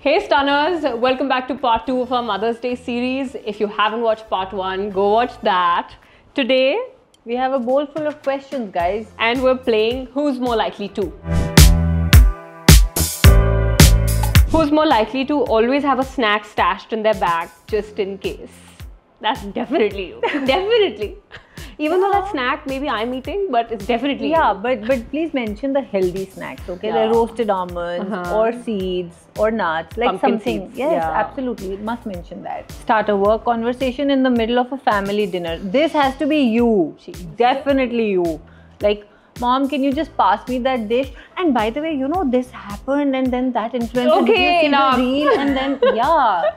Hey Stunners, welcome back to part 2 of our Mother's Day series. If you haven't watched part 1, go watch that. Today, we have a bowl full of questions, guys. And we're playing Who's More Likely To. Who's more likely to always have a snack stashed in their bag just in case? That's definitely you. Definitely. Even though that snack maybe I'm eating, but it's definitely you. But please mention the healthy snacks, okay? The roasted almonds or seeds or nuts, like pumpkin something. Seeds. Yes, absolutely. You must mention that. Start a work conversation in the middle of a family dinner. This has to be you. Definitely you. Like, Mom, can you just pass me that dish? And by the way, you know, this happened and then that influencer. Okay, enough. Reel and then,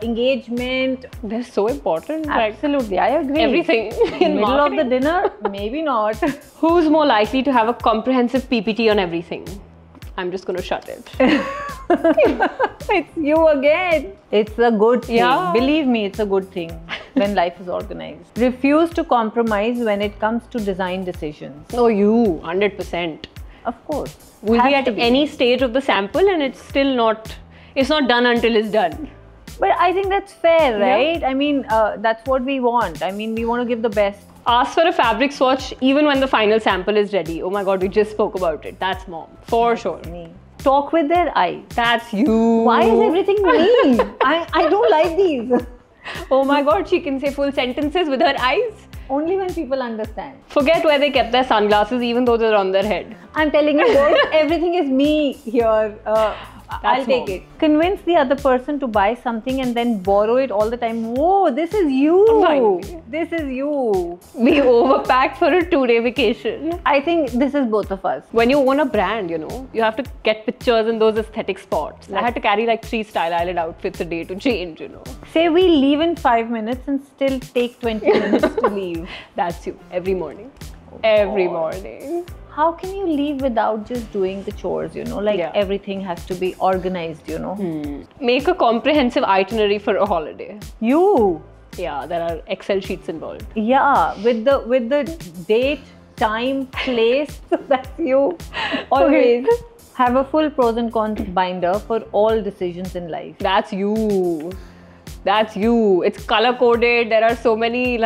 engagement. They're so important. Absolutely, I agree. Everything in middle marketing. of the dinner, maybe not. Who's more likely to have a comprehensive PPT on everything? I'm just going to shut it. It's you again. It's a good thing. Yeah. Believe me, it's a good thing when life is organized. Refuse to compromise when it comes to design decisions. Oh, you, 100%. Of course. We'll be at any stage of the sample and it's still not, it's not done until it's done. But I think that's fair, right? I mean, that's what we want. I mean, we want to give the best. Ask for a fabric swatch even when the final sample is ready. Oh my God, we just spoke about it. That's Mom, for sure. Me. Talk with their eye. That's you. Why is everything me? I don't like these. Oh my God, she can say full sentences with her eyes. Only when people understand. Forget where they kept their sunglasses even though they're on their head. I'm telling you guys, everything is me here. I'll take it. Convince the other person to buy something and then borrow it all the time. Whoa, this is you. Finally. This is you. We overpacked for a 2-day vacation. I think this is both of us. When you own a brand, you know, you have to get pictures in those aesthetic spots. I had to carry like 3 Style Island outfits a day to change, you know. Say we leave in 5 minutes and still take 20 minutes to leave. That's you, every morning. Every morning. How can you leave without just doing the chores, you know? Like everything has to be organized, you know? Make a comprehensive itinerary for a holiday. You? Yeah, there are Excel sheets involved. Yeah, with the date, time, place. That's you. Always. Okay. Have a full pros and cons binder for all decisions in life. That's you. That's you. It's color coded. There are so many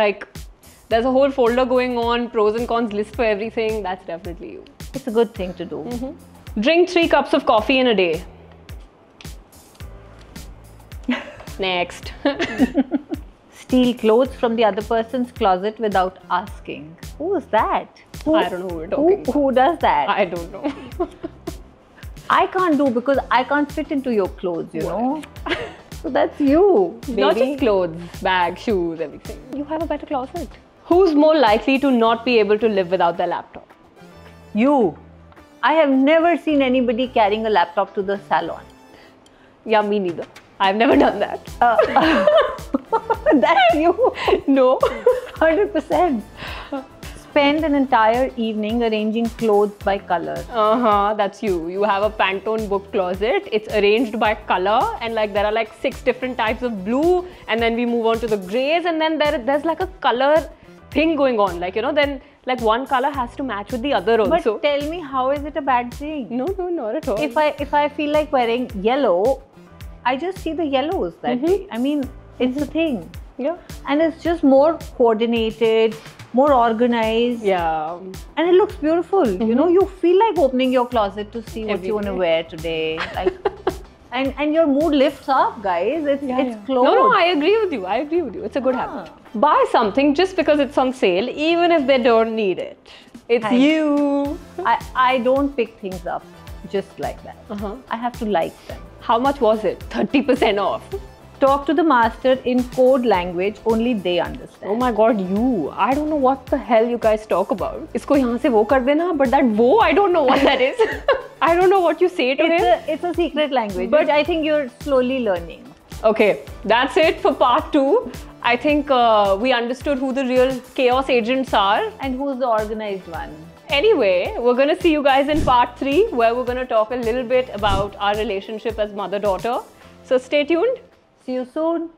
there's a whole folder going on, pros and cons list for everything. That's definitely you. It's a good thing to do. Drink 3 cups of coffee in a day. Next. Steal clothes from the other person's closet without asking. Who is that? I don't know who we're talking about. Who does that? I don't know. I can't do because I can't fit into your clothes, you know. So that's you, baby. Not just clothes, bags, shoes, everything. You have a better closet. Who's more likely to not be able to live without their laptop? You. I have never seen anybody carrying a laptop to the salon. Yeah, me neither. I've never done that. That's you. No. 100%. Spend an entire evening arranging clothes by color. That's you. You have a Pantone book closet. It's arranged by color and there are 6 different types of blue, and then we move on to the grays, and then there's a color thing going on. Then one color has to match with the other also. But tell me, how is it a bad thing? No, not at all. If I feel like wearing yellow, I just see the yellows that day. I mean, it's a thing. Yeah. And it's just more coordinated, more organized. Yeah. And it looks beautiful. You know, you feel like opening your closet to see what you want to wear today. And your mood lifts up, guys. It's clothes. No, I agree with you. It's a good habit. Buy something just because it's on sale, even if they don't need it. It's you. I don't pick things up just like that. I have to like them. How much was it? 30% off. Talk to the master in code language only they understand. Oh my God, you! I don't know what the hell you guys talk about. Isko yahan se wo kar dena, but that wo, I don't know what that is. I don't know what you say to him. It's a secret language, but I think you're slowly learning. Okay, that's it for part 2. I think we understood who the real chaos agents are. And who's the organized one. Anyway, we're going to see you guys in part 3, where we're going to talk a little bit about our relationship as mother-daughter. So stay tuned. See you soon.